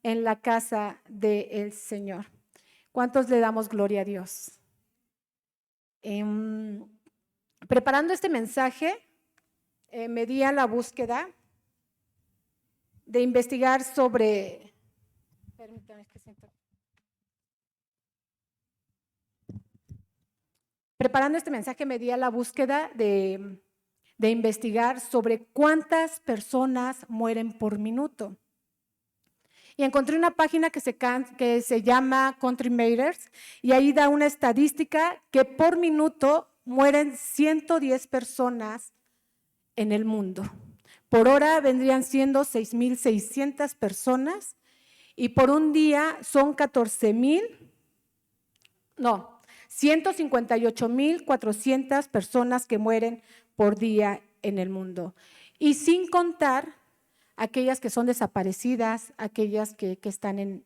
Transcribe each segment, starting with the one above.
en la casa del Señor. ¿Cuántos le damos gloria a Dios? Preparando este mensaje, me di a la búsqueda de investigar sobre... Permítame que siento. Preparando este mensaje me di a la búsqueda de investigar sobre cuántas personas mueren por minuto. Y encontré una página que se llama Country Matters y ahí da una estadística que por minuto mueren 110 personas en el mundo. Por hora vendrían siendo 6,600 personas y por un día son 158,400 personas que mueren por día en el mundo. Y sin contar aquellas que son desaparecidas, aquellas que están en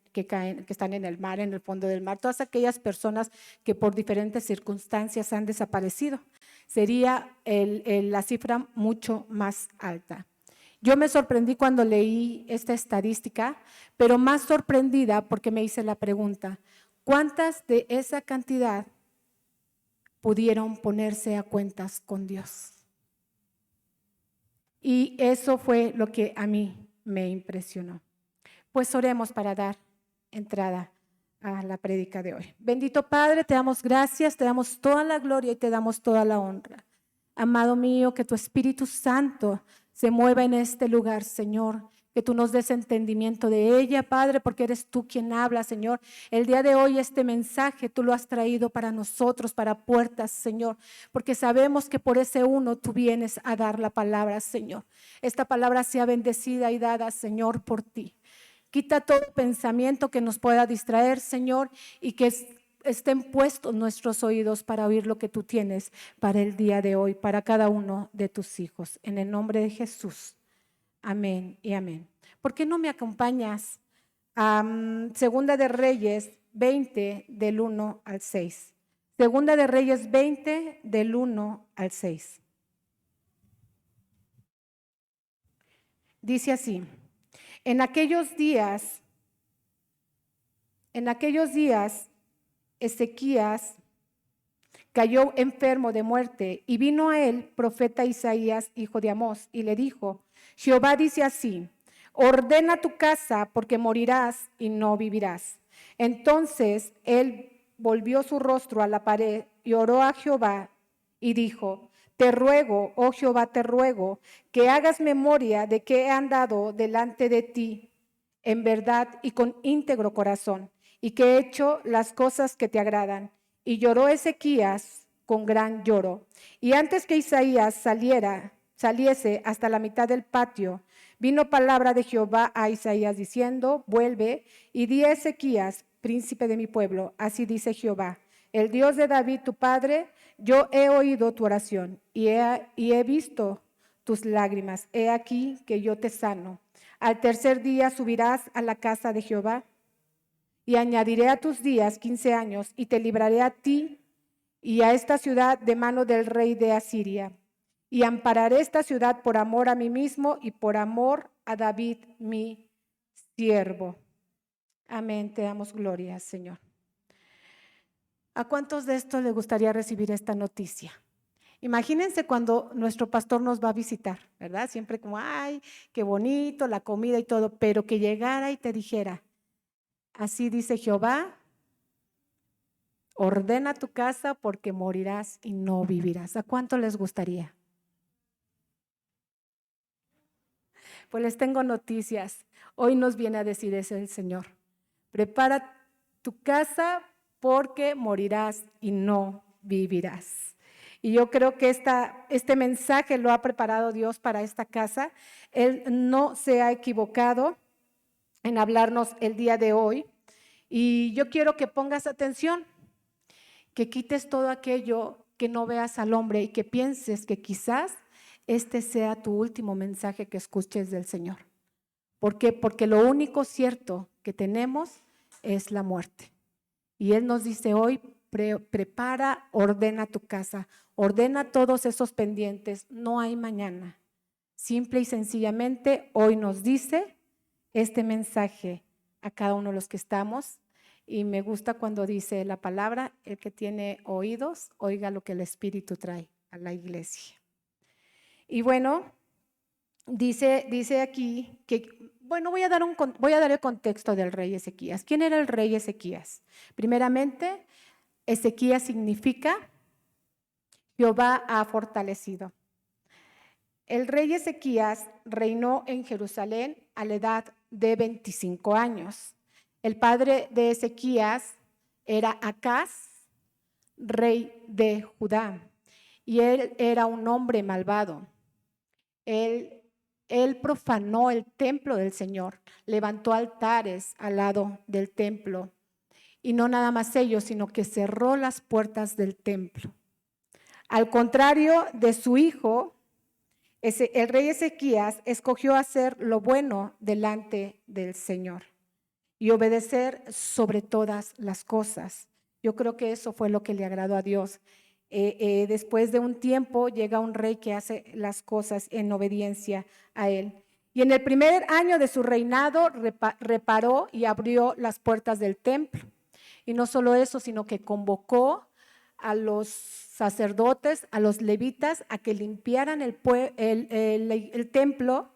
el mar, en el fondo del mar, todas aquellas personas que por diferentes circunstancias han desaparecido. Sería la cifra mucho más alta. Yo me sorprendí cuando leí esta estadística, pero más sorprendida porque me hice la pregunta, ¿cuántas de esa cantidad pudieron ponerse a cuentas con Dios? Y eso fue lo que a mí me impresionó. Pues oremos para dar entrada a la prédica de hoy. Bendito Padre, te damos gracias, te damos toda la gloria y te damos toda la honra. Amado mío, que tu Espíritu Santo se mueva en este lugar, Señor. Que tú nos des entendimiento de ella, Padre, porque eres tú quien habla, Señor. El día de hoy este mensaje tú lo has traído para nosotros, para Puertas, Señor, porque sabemos que por ese uno tú vienes a dar la palabra, Señor. Esta palabra sea bendecida y dada, Señor, por ti. Quita todo pensamiento que nos pueda distraer, Señor, y que estén puestos nuestros oídos para oír lo que tú tienes para el día de hoy, para cada uno de tus hijos. En el nombre de Jesús. Amén y amén. ¿Por qué no me acompañas a Segunda de Reyes 20 del 1 al 6? Segunda de Reyes 20 del 1 al 6. Dice así: En aquellos días, Ezequías cayó enfermo de muerte y vino a él profeta Isaías, hijo de Amós, y le dijo: Jehová dice así: ordena tu casa porque morirás y no vivirás. Entonces él volvió su rostro a la pared y oró a Jehová y dijo: te ruego, oh Jehová, te ruego que hagas memoria de que he andado delante de ti en verdad y con íntegro corazón, y que he hecho las cosas que te agradan. Y lloró Ezequías con gran lloro. Y antes que Isaías saliese hasta la mitad del patio, vino palabra de Jehová a Isaías diciendo: vuelve y di a Ezequías, príncipe de mi pueblo, así dice Jehová, el Dios de David tu padre, yo he oído tu oración y he visto tus lágrimas. He aquí que yo te sano. Al tercer día subirás a la casa de Jehová y añadiré a tus días 15 años y te libraré a ti y a esta ciudad de mano del rey de Asiria. Y ampararé esta ciudad por amor a mí mismo y por amor a David, mi siervo. Amén. Te damos gloria, Señor. ¿A cuántos de estos les gustaría recibir esta noticia? Imagínense cuando nuestro pastor nos va a visitar, ¿verdad? Siempre como, ay, qué bonito, la comida y todo, pero que llegara y te dijera: así dice Jehová, ordena tu casa porque morirás y no vivirás. ¿A cuánto les gustaría? Pues les tengo noticias. Hoy nos viene a decir eso el Señor. Prepara tu casa porque morirás y no vivirás. Y yo creo que este mensaje lo ha preparado Dios para esta casa. Él no se ha equivocado en hablarnos el día de hoy. Y yo quiero que pongas atención, que quites todo aquello que no veas al hombre y que pienses que quizás este sea tu último mensaje que escuches del Señor. ¿Por qué? Porque lo único cierto que tenemos es la muerte. Y Él nos dice hoy: prepara, ordena tu casa, ordena todos esos pendientes, no hay mañana. Simple y sencillamente hoy nos dice este mensaje: a cada uno de los que estamos. Y me gusta cuando dice la palabra, el que tiene oídos, oiga lo que el Espíritu trae a la iglesia. Y bueno, dice aquí que, bueno, voy a dar el contexto del rey Ezequías. ¿Quién era el rey Ezequías? Primeramente, Ezequías significa Jehová ha fortalecido. El rey Ezequías reinó en Jerusalén a la edad de 25 años. El padre de Ezequías era Acaz, rey de Judá, y él era un hombre malvado. Él profanó el templo del Señor, levantó altares al lado del templo, y no nada más ello, sino que cerró las puertas del templo. Al contrario de su hijo, el rey Ezequías escogió hacer lo bueno delante del Señor y obedecer sobre todas las cosas. Yo creo que eso fue lo que le agradó a Dios. Después de un tiempo llega un rey que hace las cosas en obediencia a él. Y en el primer año de su reinado reparó y abrió las puertas del templo. Y no solo eso, sino que convocó a los sacerdotes, a los levitas, a que limpiaran el templo,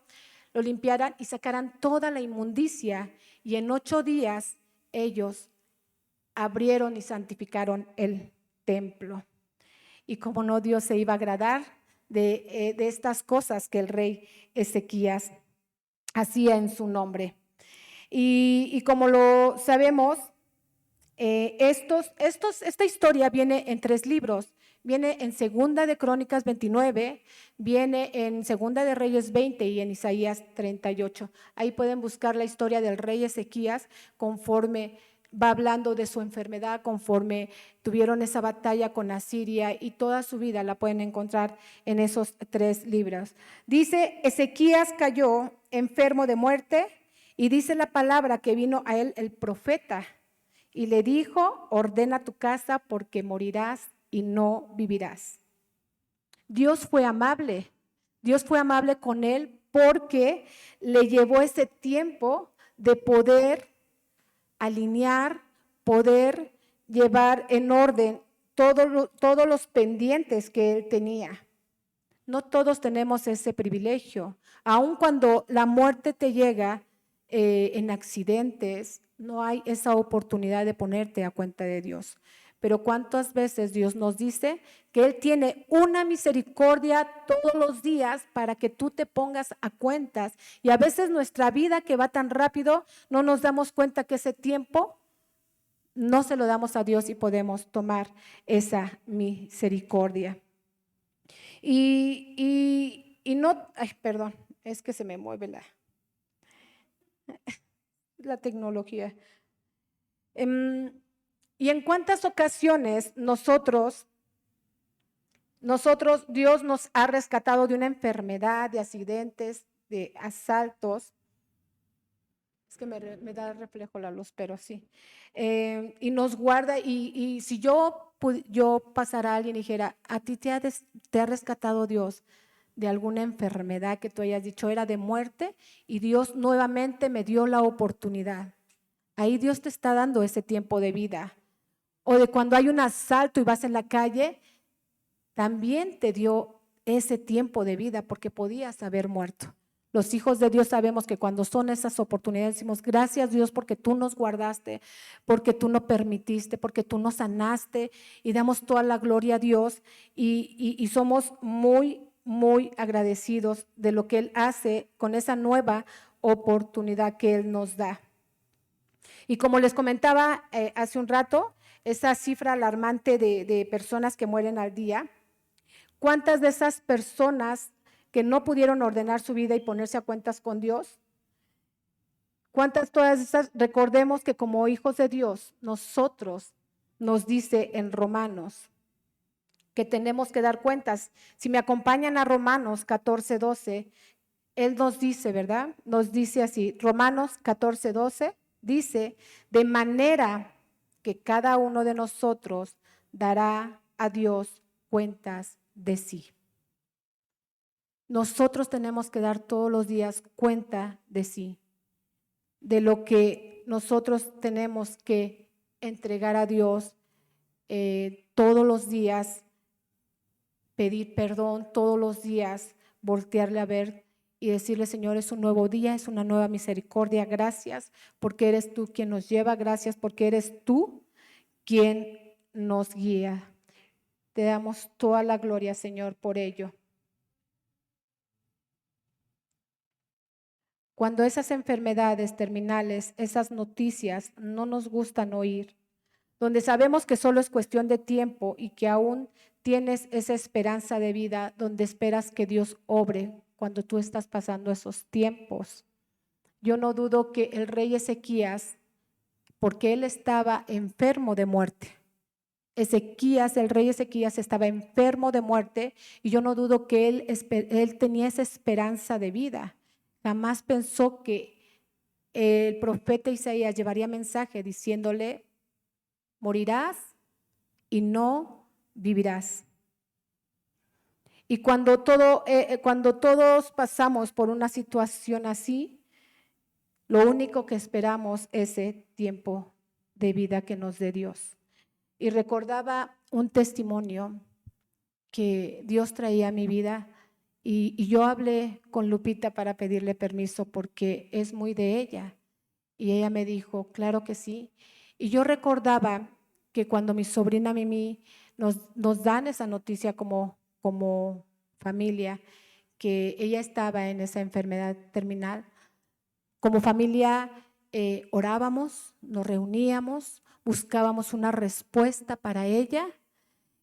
lo limpiaran y sacaran toda la inmundicia. Y en 8 días ellos abrieron y santificaron el templo. Y como no, Dios se iba a agradar de estas cosas que el rey Ezequías hacía en su nombre. Y como lo sabemos, esta historia viene en 3 libros. Viene en Segunda de Crónicas 29, viene en Segunda de Reyes 20 y en Isaías 38. Ahí pueden buscar la historia del rey Ezequías conforme va hablando de su enfermedad, conforme tuvieron esa batalla con Asiria, y toda su vida la pueden encontrar en esos 3 libros. Dice, Ezequías cayó enfermo de muerte, y dice la palabra que vino a él el profeta y le dijo, ordena tu casa porque morirás y no vivirás. Dios fue amable con él porque le llevó ese tiempo de poder alinear, poder llevar en orden todos los pendientes que él tenía. No todos tenemos ese privilegio. Aun cuando la muerte te llega en accidentes, no hay esa oportunidad de ponerte a cuenta de Dios. Pero ¿cuántas veces Dios nos dice que Él tiene una misericordia todos los días para que tú te pongas a cuentas? Y a veces nuestra vida, que va tan rápido, no nos damos cuenta que ese tiempo no se lo damos a Dios y podemos tomar esa misericordia. Y no, ay, perdón, es que se me mueve la tecnología. Y en cuántas ocasiones nosotros, Dios nos ha rescatado de una enfermedad, de accidentes, de asaltos. Es que me da reflejo la luz, pero sí. Y nos guarda, y si yo pasara a alguien y dijera, a ti te ha rescatado Dios de alguna enfermedad que tú hayas dicho era de muerte, y Dios nuevamente me dio la oportunidad. Ahí Dios te está dando ese tiempo de vida. O de cuando hay un asalto y vas en la calle, también te dio ese tiempo de vida porque podías haber muerto. Los hijos de Dios sabemos que cuando son esas oportunidades decimos, gracias Dios porque tú nos guardaste, porque tú no permitiste, porque tú nos sanaste, y damos toda la gloria a Dios, y somos muy, muy agradecidos de lo que Él hace con esa nueva oportunidad que Él nos da. Y como les comentaba hace un rato, esa cifra alarmante de personas que mueren al día, ¿cuántas de esas personas que no pudieron ordenar su vida y ponerse a cuentas con Dios? ¿Cuántas todas esas? Recordemos que como hijos de Dios, nosotros, nos dice en Romanos que tenemos que dar cuentas. Si me acompañan a Romanos 14:12, Él nos dice, ¿verdad? Nos dice así, Romanos 14:12, dice, de manera que cada uno de nosotros dará a Dios cuentas de sí. Nosotros tenemos que dar todos los días cuenta de sí, de lo que nosotros tenemos que entregar a Dios todos los días, pedir perdón todos los días, voltearle a ver y decirle: Señor, es un nuevo día, es una nueva misericordia, gracias porque eres tú quien nos lleva, gracias porque eres tú quien nos guía. Te damos toda la gloria, Señor, por ello. Cuando esas enfermedades terminales, esas noticias no nos gustan oír, donde sabemos que solo es cuestión de tiempo y que aún tienes esa esperanza de vida, donde esperas que Dios obre cuando tú estás pasando esos tiempos. Yo no dudo que el rey Ezequías, porque él estaba enfermo de muerte, el rey Ezequías estaba enfermo de muerte, y yo no dudo que él tenía esa esperanza de vida. Jamás pensó que el profeta Isaías llevaría mensaje diciéndole: morirás y no vivirás. Y cuando todos pasamos por una situación así, lo único que esperamos es ese tiempo de vida que nos dé Dios. Y recordaba un testimonio que Dios traía a mi vida, y yo hablé con Lupita para pedirle permiso porque es muy de ella. Y ella me dijo: claro que sí. Y yo recordaba que cuando mi sobrina Mimi nos dan esa noticia como familia, que ella estaba en esa enfermedad terminal, como familia orábamos, nos reuníamos, buscábamos una respuesta para ella,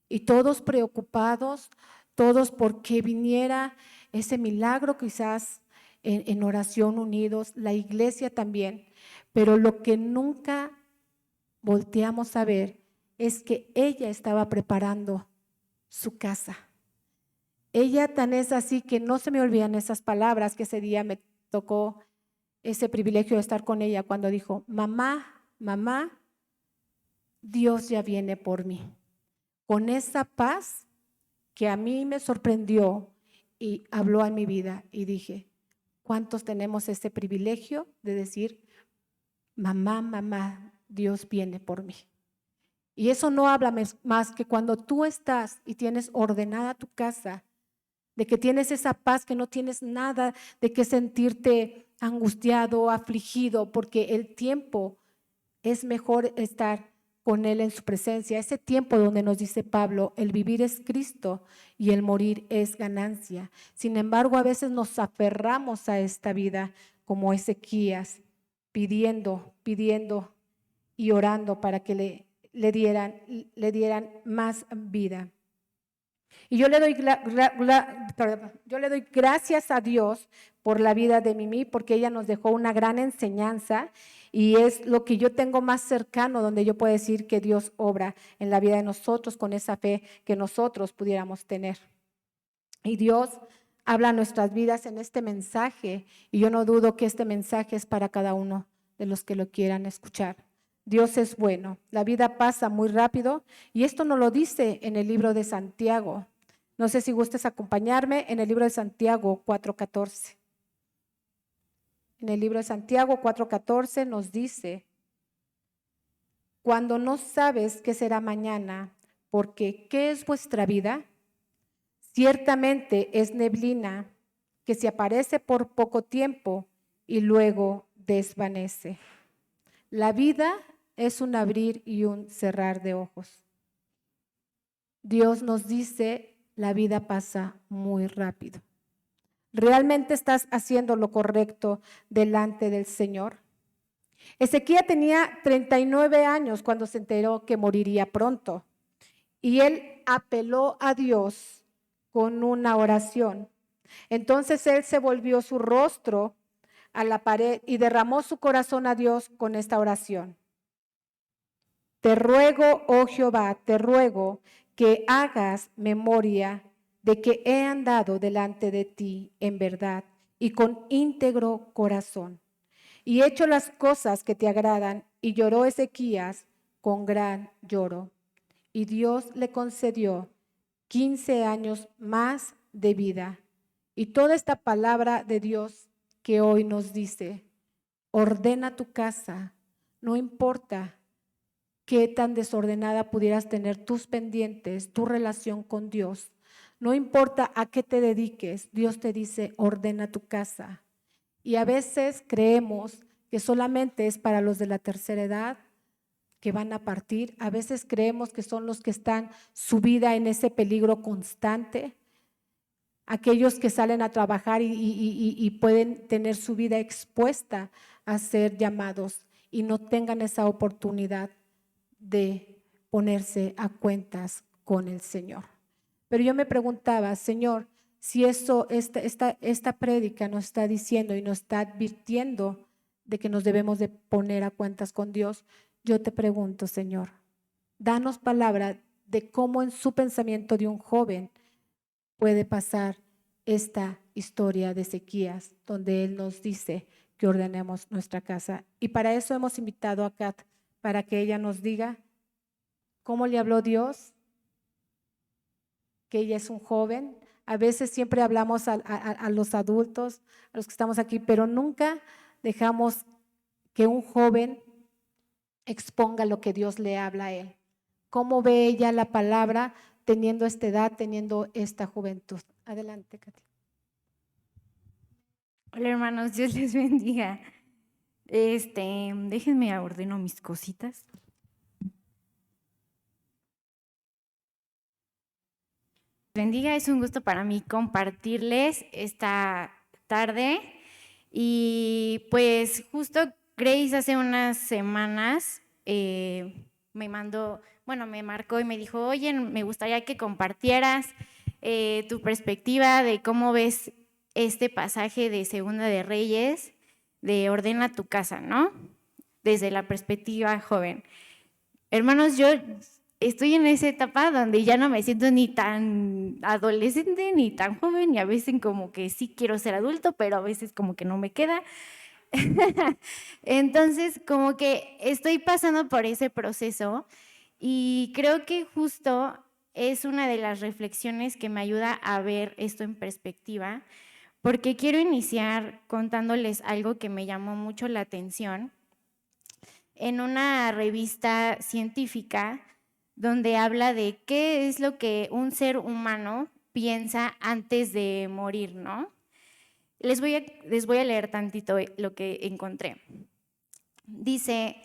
y todos preocupados, todos porque viniera ese milagro, quizás en oración unidos, la iglesia también. Pero lo que nunca volteamos a ver es que ella estaba preparando su casa. Ella tan es así que no se me olvidan esas palabras, que ese día me tocó ese privilegio de estar con ella cuando dijo: mamá, mamá, Dios ya viene por mí. Con esa paz que a mí me sorprendió y habló a mi vida, y dije: ¿cuántos tenemos ese privilegio de decir: mamá, mamá, Dios viene por mí? Y eso no habla más que cuando tú estás y tienes ordenada tu casa, de que tienes esa paz, que no tienes nada de que sentirte angustiado, afligido, porque el tiempo es mejor estar con Él en su presencia. Ese tiempo donde nos dice Pablo: el vivir es Cristo y el morir es ganancia. Sin embargo, a veces nos aferramos a esta vida como Ezequías, pidiendo y orando para que le dieran más vida. Y yo le doy gracias a Dios por la vida de Mimi, porque ella nos dejó una gran enseñanza, y es lo que yo tengo más cercano, donde yo puedo decir que Dios obra en la vida de nosotros con esa fe que nosotros pudiéramos tener. Y Dios habla a nuestras vidas en este mensaje, y yo no dudo que este mensaje es para cada uno de los que lo quieran escuchar. Dios es bueno, la vida pasa muy rápido, y esto nos lo dice en el libro de Santiago. No sé si gustes acompañarme en el libro de Santiago 4:14. En el libro de Santiago 4:14 nos dice: cuando no sabes qué será mañana, porque ¿qué es vuestra vida? Ciertamente es neblina que se aparece por poco tiempo y luego desvanece. La vida es un abrir y un cerrar de ojos. Dios nos dice: la vida pasa muy rápido. ¿Realmente estás haciendo lo correcto delante del Señor? Ezequiel tenía 39 años cuando se enteró que moriría pronto, y él apeló a Dios con una oración. Entonces él se volvió su rostro a la pared y derramó su corazón a Dios con esta oración: te ruego, oh Jehová, te ruego que hagas memoria de que he andado delante de ti en verdad y con íntegro corazón, y he hecho las cosas que te agradan. Y lloró Ezequías con gran lloro, y Dios le concedió 15 años más de vida. Y toda esta palabra de Dios que hoy nos dice: ordena tu casa, No importa qué tan desordenada pudieras tener tus pendientes, tu relación con Dios. No importa a qué te dediques, Dios te dice, ordena tu casa. Y a veces creemos que solamente es para los de la tercera edad que van a partir. A veces creemos que son los que están su vida en ese peligro constante. Aquellos que salen a trabajar y pueden tener su vida expuesta a ser llamados y no tengan esa oportunidad de ponerse a cuentas con el Señor. Pero yo me preguntaba, Señor, si esta prédica nos está diciendo y nos está advirtiendo de que nos debemos de poner a cuentas con Dios, yo te pregunto, Señor, danos palabra de cómo en su pensamiento de un joven puede pasar esta historia de Ezequías, donde él nos dice que ordenemos nuestra casa. Y para eso hemos invitado a Kat, para que ella nos diga cómo le habló Dios, que ella es un joven. A veces siempre hablamos a los adultos, a los que estamos aquí, pero nunca dejamos que un joven exponga lo que Dios le habla a él. ¿Cómo ve ella la palabra teniendo esta edad, teniendo esta juventud? Adelante, Katy. Hola hermanos, Dios les bendiga. Déjenme ordeno mis cositas. Bendiga, es un gusto para mí compartirles esta tarde. Y pues justo Grace hace unas semanas me marcó y me dijo, oye, me gustaría que compartieras tu perspectiva de cómo ves este pasaje de Segunda de Reyes, de ordena tu casa, ¿no? Desde la perspectiva joven. Hermanos, yo estoy en esa etapa donde ya no me siento ni tan adolescente, ni tan joven, y a veces como que sí quiero ser adulto, pero a veces como que no me queda. Entonces, como que estoy pasando por ese proceso y creo que justo es una de las reflexiones que me ayuda a ver esto en perspectiva, porque quiero iniciar contándoles algo que me llamó mucho la atención en una revista científica donde habla de qué es lo que un ser humano piensa antes de morir, ¿no? Les voy a leer tantito lo que encontré. Dice,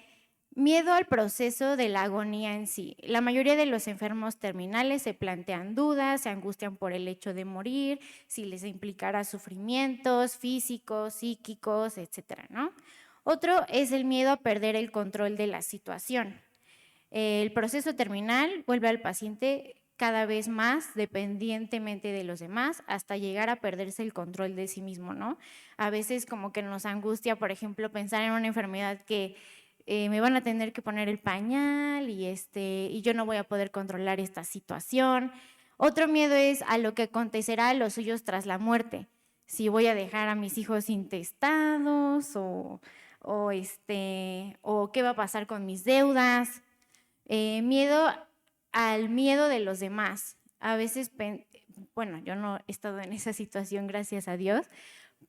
miedo al proceso de la agonía en sí. La mayoría de los enfermos terminales se plantean dudas, se angustian por el hecho de morir, si les implicará sufrimientos físicos, psíquicos, etcétera, ¿no? Otro es el miedo a perder el control de la situación. El proceso terminal vuelve al paciente cada vez más dependientemente de los demás hasta llegar a perderse el control de sí mismo, ¿no? A veces como que nos angustia, por ejemplo, pensar en una enfermedad que me van a tener que poner el pañal y yo no voy a poder controlar esta situación. Otro miedo es a lo que acontecerá a los suyos tras la muerte. Si voy a dejar a mis hijos intestados o qué va a pasar con mis deudas. Miedo al miedo de los demás. A veces, yo no he estado en esa situación, gracias a Dios,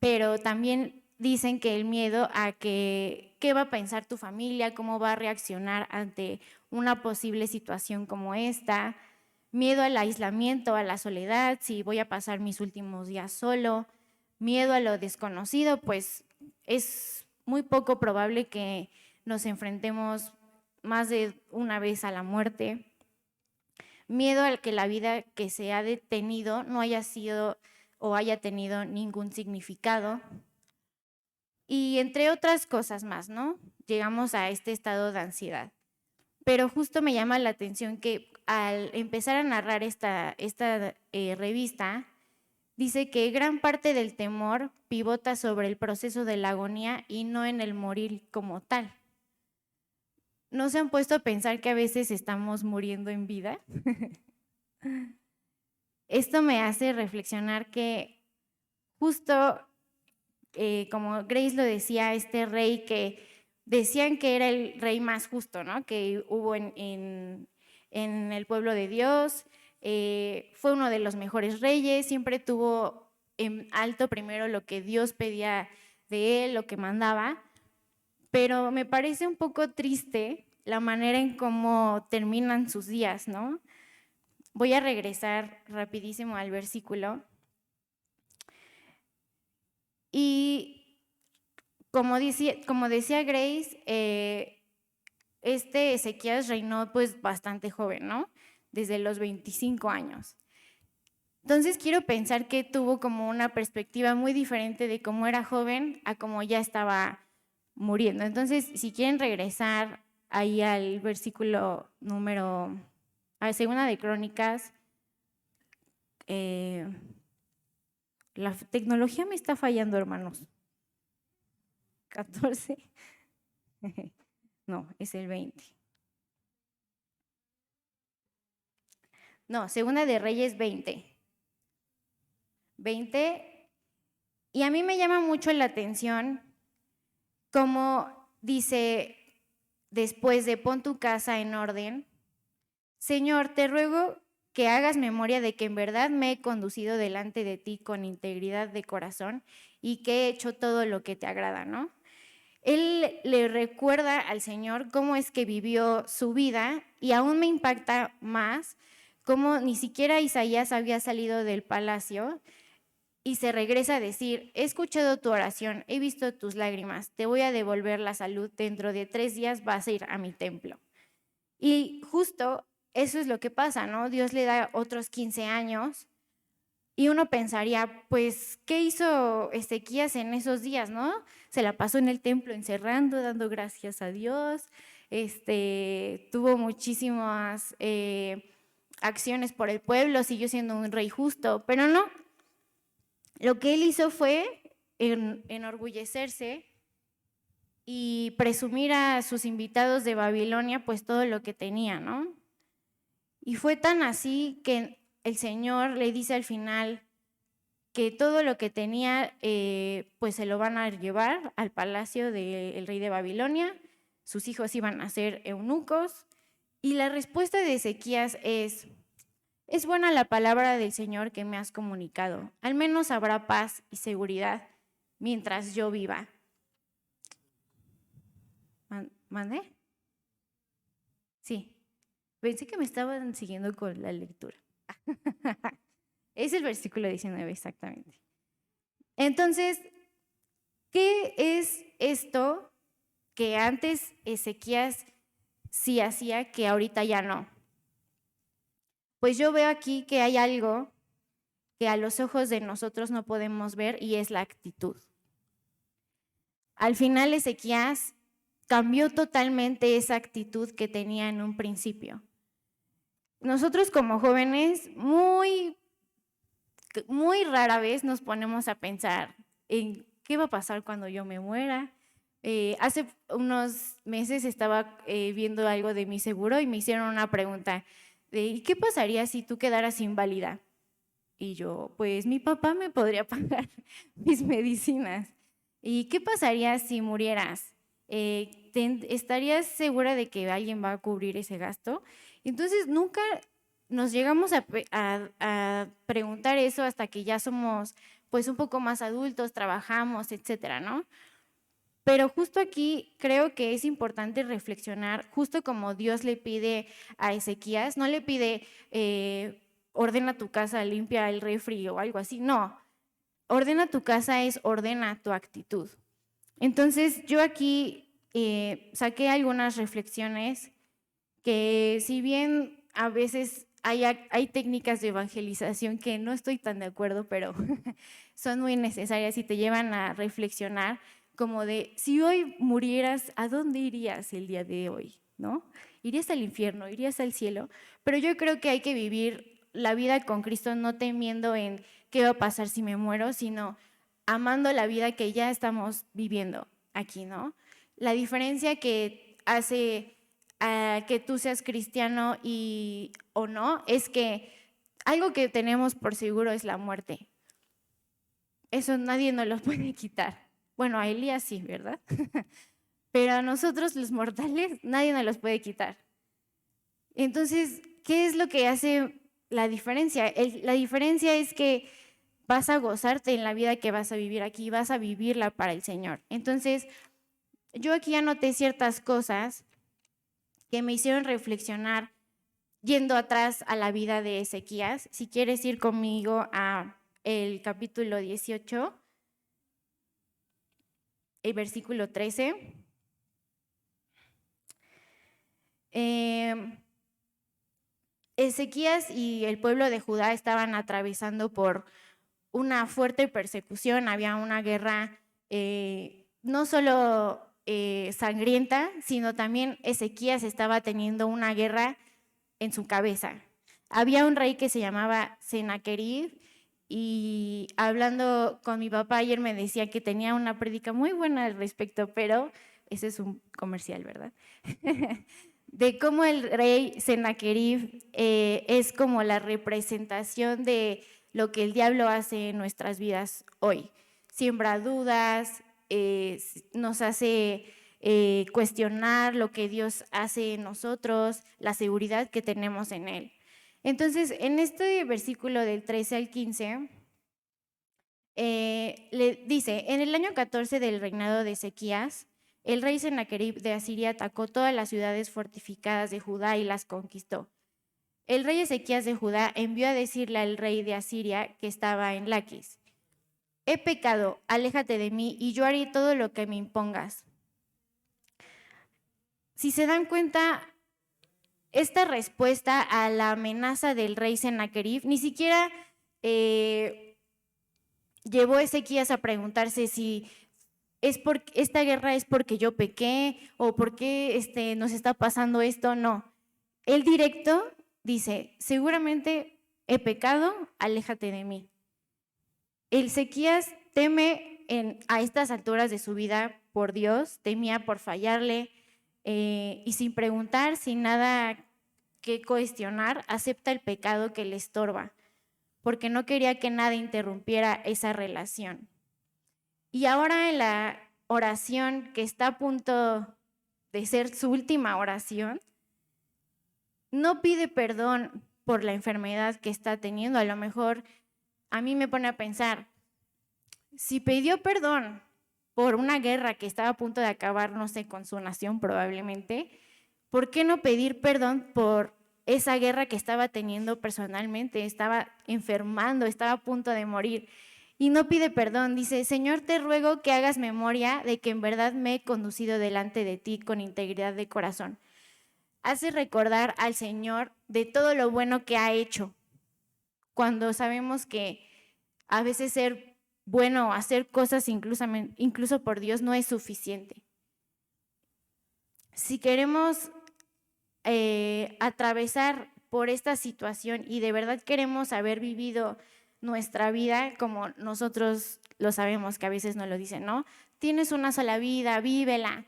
pero también dicen que el miedo a qué va a pensar tu familia, cómo va a reaccionar ante una posible situación como esta. Miedo al aislamiento, a la soledad, si voy a pasar mis últimos días solo. Miedo a lo desconocido, pues es muy poco probable que nos enfrentemos más de una vez a la muerte. Miedo al que la vida que se ha detenido no haya sido o haya tenido ningún significado. Y entre otras cosas más, ¿no? Llegamos a este estado de ansiedad. Pero justo me llama la atención que al empezar a narrar esta revista, dice que gran parte del temor pivota sobre el proceso de la agonía y no en el morir como tal. ¿No se han puesto a pensar que a veces estamos muriendo en vida? Esto me hace reflexionar que justo como Grace lo decía, este rey que decían que era el rey más justo, ¿no? Que hubo en el pueblo de Dios, fue uno de los mejores reyes, siempre tuvo en alto primero lo que Dios pedía de él, lo que mandaba, pero me parece un poco triste la manera en cómo terminan sus días, ¿no? Voy a regresar rapidísimo al versículo. Y como decía Grace, Ezequías reinó pues bastante joven, ¿no? Desde los 25 años. Entonces quiero pensar que tuvo como una perspectiva muy diferente de cómo era joven a cómo ya estaba muriendo. Entonces, si quieren regresar ahí al versículo a Segunda de Crónicas, la tecnología me está fallando, hermanos. 14. No, es el 20. No, Segunda de Reyes 20. 20. Y a mí me llama mucho la atención cómo dice después de pon tu casa en orden, Señor, te ruego que hagas memoria de que en verdad me he conducido delante de ti con integridad de corazón y que he hecho todo lo que te agrada, ¿no? Él le recuerda al Señor cómo es que vivió su vida y aún me impacta más cómo ni siquiera Isaías había salido del palacio y se regresa a decir, he escuchado tu oración, he visto tus lágrimas, te voy a devolver la salud, dentro de 3 días vas a ir a mi templo. Y justo eso es lo que pasa, ¿no? Dios le da otros 15 años y uno pensaría, pues, ¿qué hizo Ezequías en esos días, no? Se la pasó en el templo encerrando, dando gracias a Dios, tuvo muchísimas acciones por el pueblo, siguió siendo un rey justo, pero no. Lo que él hizo fue enorgullecerse y presumir a sus invitados de Babilonia pues todo lo que tenía, ¿no? Y fue tan así que el Señor le dice al final que todo lo que tenía pues se lo van a llevar al palacio del rey de Babilonia, sus hijos iban a ser eunucos, y la respuesta de Ezequías es buena la palabra del Señor que me has comunicado, al menos habrá paz y seguridad mientras yo viva. ¿Mandé? Sí, pensé que me estaban siguiendo con la lectura. Es el versículo 19 exactamente. Entonces, ¿qué es esto que antes Ezequías sí hacía que ahorita ya no? Pues yo veo aquí que hay algo que a los ojos de nosotros no podemos ver y es la actitud. Al final Ezequías cambió totalmente esa actitud que tenía en un principio. Nosotros como jóvenes muy rara vez nos ponemos a pensar en qué va a pasar cuando yo me muera. Hace unos meses estaba viendo algo de mi seguro y me hicieron una pregunta de ¿qué pasaría si tú quedaras inválida? Y yo, pues mi papá me podría pagar mis medicinas. ¿Y qué pasaría si murieras? ¿Estarías segura de que alguien va a cubrir ese gasto? Entonces nunca nos llegamos a preguntar eso hasta que ya somos pues un poco más adultos, trabajamos, etcétera, ¿no? Pero justo aquí creo que es importante reflexionar, justo como Dios le pide a Ezequías, no le pide ordena tu casa, limpia el refri o algo así, no. Ordena tu casa es ordena tu actitud. Entonces yo aquí saqué algunas reflexiones que si bien a veces hay técnicas de evangelización que no estoy tan de acuerdo, pero son muy necesarias y te llevan a reflexionar como de, si hoy murieras, ¿a dónde irías el día de hoy? ¿No? ¿Irías al infierno? ¿Irías al cielo? Pero yo creo que hay que vivir la vida con Cristo no temiendo en qué va a pasar si me muero, sino amando la vida que ya estamos viviendo aquí, ¿no? La diferencia que hace que tú seas cristiano o no es que algo que tenemos por seguro es la muerte. Eso nadie nos lo puede quitar. Bueno, a Elías sí, ¿verdad? Pero a nosotros los mortales nadie nos los puede quitar. Entonces, ¿qué es lo que hace la diferencia? La diferencia es que vas a gozarte en la vida que vas a vivir aquí, vas a vivirla para el Señor. Entonces, yo aquí anoté ciertas cosas que me hicieron reflexionar yendo atrás a la vida de Ezequías. Si quieres ir conmigo a el capítulo 18, el versículo 13. Ezequías y el pueblo de Judá estaban atravesando por una fuerte persecución, había una guerra no solo sangrienta, sino también Ezequías estaba teniendo una guerra en su cabeza. Había un rey que se llamaba Sennacherib, y hablando con mi papá ayer me decía que tenía una prédica muy buena al respecto, pero ese es un comercial, ¿verdad? De cómo el rey Sennacherib es como la representación de lo que el diablo hace en nuestras vidas hoy. Siembra dudas, nos hace cuestionar lo que Dios hace en nosotros, la seguridad que tenemos en Él. Entonces, en este versículo del 13 al 15, le dice, en el año 14 del reinado de Ezequías, el rey Sennacherib de Asiria atacó todas las ciudades fortificadas de Judá y las conquistó. El rey Ezequías de Judá envió a decirle al rey de Asiria que estaba en Laquis: he pecado, aléjate de mí y yo haré todo lo que me impongas. Si se dan cuenta, esta respuesta a la amenaza del rey Sennacherib ni siquiera llevó a Ezequías a preguntarse si esta guerra es porque yo pequé o por qué nos está pasando esto. No, él directo dice, seguramente he pecado, aléjate de mí. Ezequías teme a estas alturas de su vida por Dios, temía por fallarle, y sin preguntar, sin nada que cuestionar, acepta el pecado que le estorba, porque no quería que nada interrumpiera esa relación. Y ahora en la oración que está a punto de ser su última oración, no pide perdón por la enfermedad que está teniendo. A lo mejor a mí me pone a pensar, si pidió perdón por una guerra que estaba a punto de acabar, no sé, con su nación probablemente, ¿por qué no pedir perdón por esa guerra que estaba teniendo personalmente? Estaba enfermando, estaba a punto de morir. Y no pide perdón, dice, Señor, te ruego que hagas memoria de que en verdad me he conducido delante de ti con integridad de corazón. Hace recordar al Señor de todo lo bueno que ha hecho, cuando sabemos que a veces ser bueno o hacer cosas incluso por Dios no es suficiente. Si queremos atravesar por esta situación y de verdad queremos haber vivido nuestra vida como nosotros lo sabemos, que a veces nos lo dicen, ¿no? Tienes una sola vida, vívela.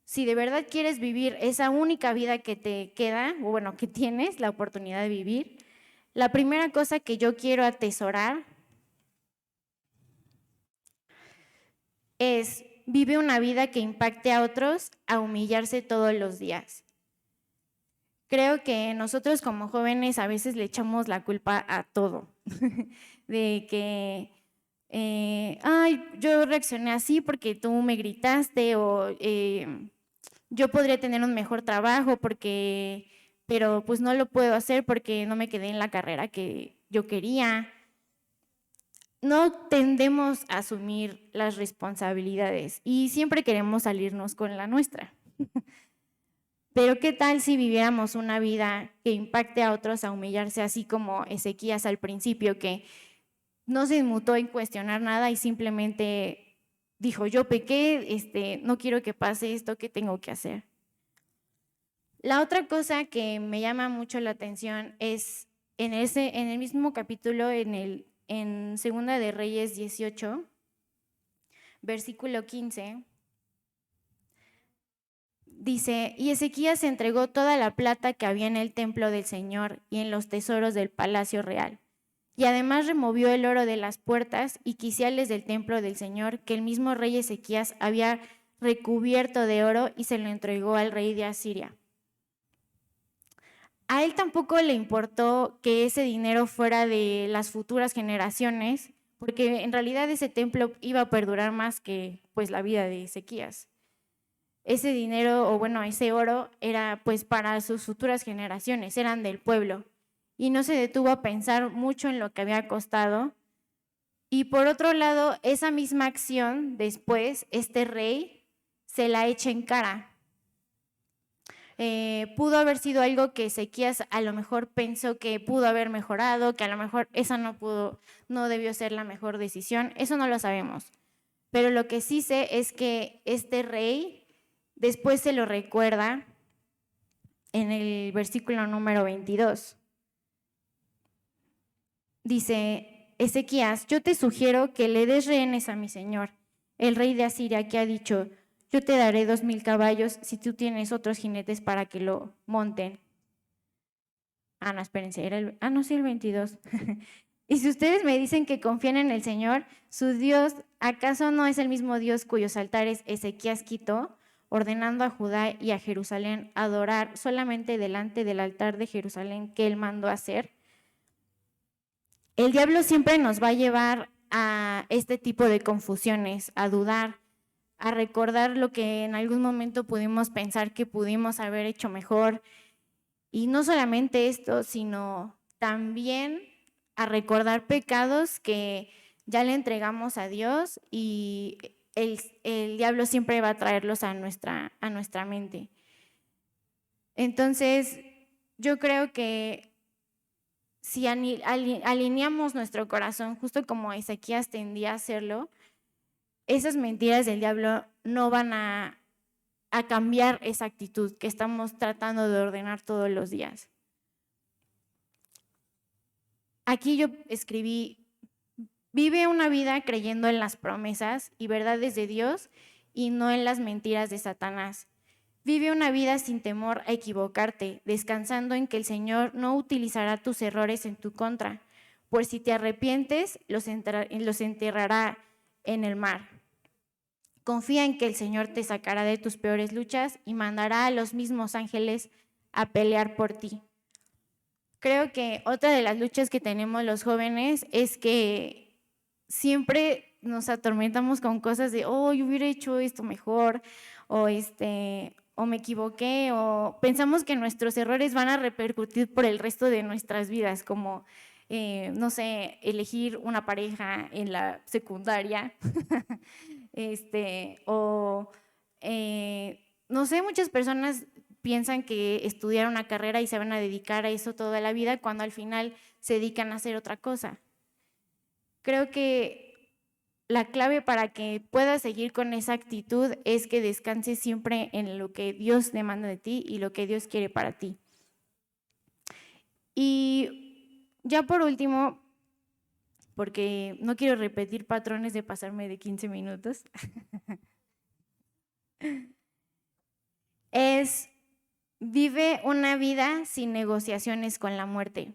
Si de verdad quieres vivir esa única vida que te queda, o bueno, que tienes la oportunidad de vivir, la primera cosa que yo quiero atesorar es: vive una vida que impacte a otros a humillarse todos los días. Creo que nosotros como jóvenes a veces le echamos la culpa a todo, de que, ay, yo reaccioné así porque tú me gritaste, o yo podría tener un mejor trabajo pero pues no lo puedo hacer porque no me quedé en la carrera que yo quería. No tendemos a asumir las responsabilidades y siempre queremos salirnos con la nuestra. Pero ¿qué tal si viviéramos una vida que impacte a otros a humillarse, así como Ezequías al principio, que no se inmutó en cuestionar nada y simplemente dijo, yo pequé, no quiero que pase esto, ¿qué tengo que hacer? La otra cosa que me llama mucho la atención es en el mismo capítulo, en Segunda de Reyes 18, versículo 15, dice, y Ezequías entregó toda la plata que había en el templo del Señor y en los tesoros del palacio real. Y además removió el oro de las puertas y quiciales del templo del Señor, que el mismo rey Ezequías había recubierto de oro, y se lo entregó al rey de Asiria. A él tampoco le importó que ese dinero fuera de las futuras generaciones, porque en realidad ese templo iba a perdurar más que pues la vida de Ezequías. ese dinero o bueno, ese oro era pues para sus futuras generaciones, eran del pueblo. Y no se detuvo a pensar mucho en lo que había costado. Y por otro lado, esa misma acción, después, este rey se la echa en cara. Pudo haber sido algo que Ezequías a lo mejor pensó que pudo haber mejorado, que a lo mejor esa no debió ser la mejor decisión, eso no lo sabemos. Pero lo que sí sé es que este rey después se lo recuerda en el versículo número 22. Dice, Ezequías, yo te sugiero que le des rehenes a mi señor, el rey de Asiria, que ha dicho, yo te daré 2,000 caballos si tú tienes otros jinetes para que lo monten. No, espérense, sí, el 22. Y si ustedes me dicen que confían en el Señor, su Dios, ¿acaso no es el mismo Dios cuyos altares Ezequías quitó, ordenando a Judá y a Jerusalén adorar solamente delante del altar de Jerusalén que él mandó hacer? El diablo siempre nos va a llevar a este tipo de confusiones, a dudar, a recordar lo que en algún momento pudimos pensar que pudimos haber hecho mejor. Y no solamente esto, sino también a recordar pecados que ya le entregamos a Dios y el diablo siempre va a traerlos a nuestra mente. Entonces, yo creo que si alineamos nuestro corazón, justo como Ezequías tendía a hacerlo, esas mentiras del diablo no van a cambiar esa actitud que estamos tratando de ordenar todos los días. Aquí yo escribí, vive una vida creyendo en las promesas y verdades de Dios y no en las mentiras de Satanás. Vive una vida sin temor a equivocarte, descansando en que el Señor no utilizará tus errores en tu contra, pues si te arrepientes, los enterrará en el mar. Confía en que el Señor te sacará de tus peores luchas y mandará a los mismos ángeles a pelear por ti. Creo que otra de las luchas que tenemos los jóvenes es que siempre nos atormentamos con cosas de, yo hubiera hecho esto mejor, o me equivoqué, o pensamos que nuestros errores van a repercutir por el resto de nuestras vidas, como, no sé, elegir una pareja en la secundaria, no sé, muchas personas piensan que estudiar una carrera y se van a dedicar a eso toda la vida cuando al final se dedican a hacer otra cosa. Creo que la clave para que puedas seguir con esa actitud es que descanses siempre en lo que Dios demanda de ti y lo que Dios quiere para ti. Y ya por último, porque no quiero repetir patrones de pasarme de 15 minutos, vive una vida sin negociaciones con la muerte.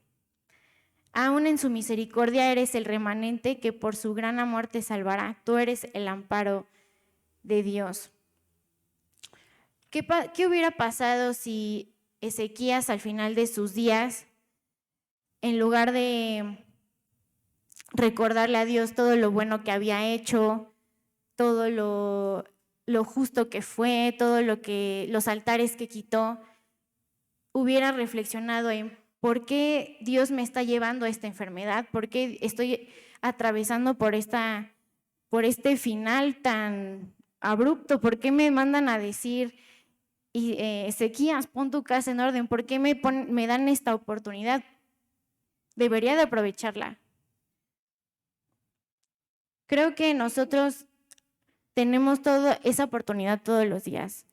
Aún en su misericordia eres el remanente que por su gran amor te salvará. Tú eres el amparo de Dios. ¿Qué hubiera pasado si Ezequías al final de sus días, en lugar de recordarle a Dios todo lo bueno que había hecho, todo lo justo que fue, los altares que quitó, hubiera reflexionado en por qué Dios me está llevando a esta enfermedad, por qué estoy atravesando por este final tan abrupto, por qué me mandan a decir, Ezequías, pon tu casa en orden, por qué me dan esta oportunidad, debería de aprovecharla. Creo que nosotros tenemos esa oportunidad todos los días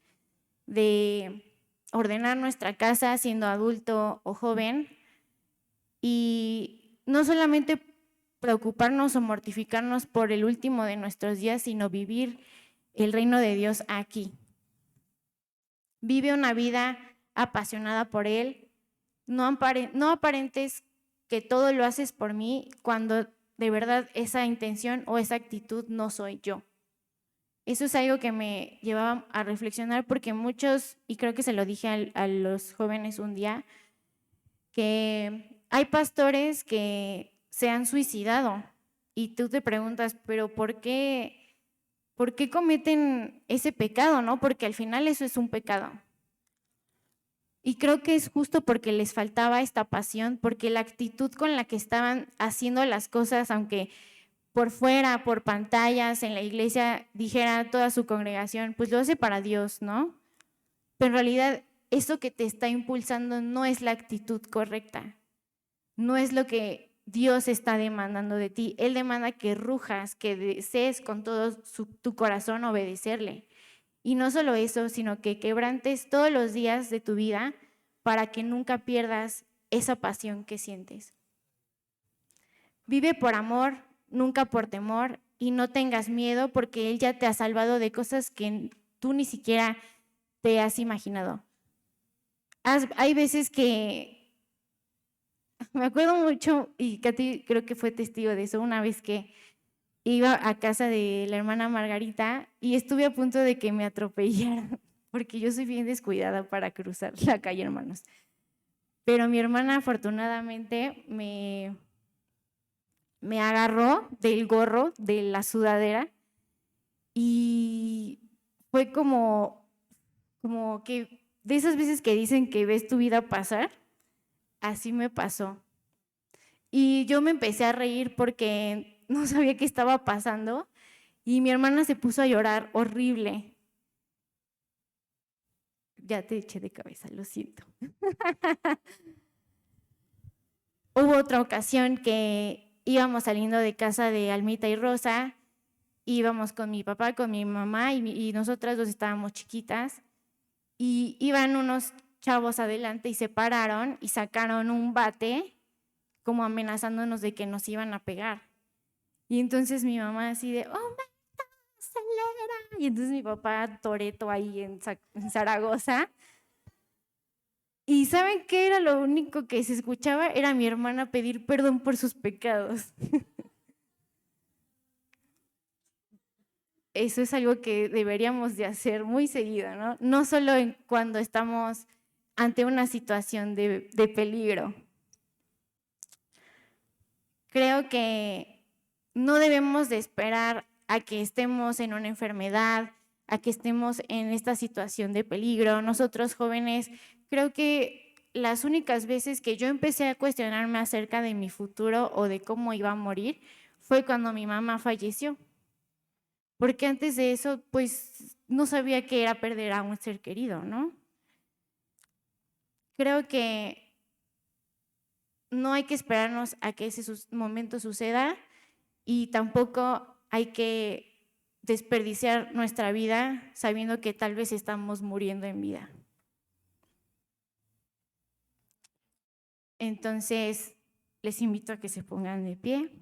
de ordenar nuestra casa siendo adulto o joven y no solamente preocuparnos o mortificarnos por el último de nuestros días, sino vivir el reino de Dios aquí. Vive una vida apasionada por Él, no aparentes que todo lo haces por mí cuando de verdad esa intención o esa actitud no soy yo. Eso es algo que me llevaba a reflexionar porque muchos, y creo que se lo dije a los jóvenes un día, que hay pastores que se han suicidado y tú te preguntas, pero ¿por qué ¿por qué cometen ese pecado, no? Porque al final eso es un pecado. Y creo que es justo porque les faltaba esta pasión, porque la actitud con la que estaban haciendo las cosas, aunque por fuera, por pantallas, en la iglesia, dijera toda su congregación, pues lo hace para Dios, ¿no? Pero en realidad eso que te está impulsando no es la actitud correcta, no es lo que Dios está demandando de ti. Él demanda que rujas, que desees con todo tu corazón obedecerle. Y no solo eso, sino que quebrantes todos los días de tu vida para que nunca pierdas esa pasión que sientes. Vive por amor, nunca por temor, y no tengas miedo porque Él ya te ha salvado de cosas que tú ni siquiera te has imaginado. Hay veces que, me acuerdo mucho, y Katy creo que fue testigo de eso, una vez que iba a casa de la hermana Margarita y estuve a punto de que me atropellaran, porque yo soy bien descuidada para cruzar la calle, hermanos. Pero mi hermana afortunadamente me agarró del gorro, de la sudadera, y fue como que de esas veces que dicen que ves tu vida pasar, así me pasó. Y yo me empecé a reír porque no sabía qué estaba pasando y mi hermana se puso a llorar horrible. Ya te eché de cabeza, lo siento. Hubo otra ocasión que íbamos saliendo de casa de Almita y Rosa, íbamos con mi papá, con mi mamá y nosotras dos estábamos chiquitas y iban unos chavos adelante y se pararon y sacaron un bate como amenazándonos de que nos iban a pegar. Y entonces mi mamá así de, ¡oh, acelera! Y entonces mi papá Toreto ahí en Zaragoza. ¿Y saben qué era lo único que se escuchaba? Era mi hermana pedir perdón por sus pecados. Eso es algo que deberíamos de hacer muy seguido, ¿no? No solo cuando estamos ante una situación de peligro. Creo que no debemos de esperar a que estemos en una enfermedad, a que estemos en esta situación de peligro. Nosotros jóvenes, creo que las únicas veces que yo empecé a cuestionarme acerca de mi futuro o de cómo iba a morir fue cuando mi mamá falleció. Porque antes de eso, pues no sabía qué era perder a un ser querido, ¿no? Creo que no hay que esperarnos a que ese momento suceda y tampoco hay que desperdiciar nuestra vida sabiendo que tal vez estamos muriendo en vida. Entonces, les invito a que se pongan de pie.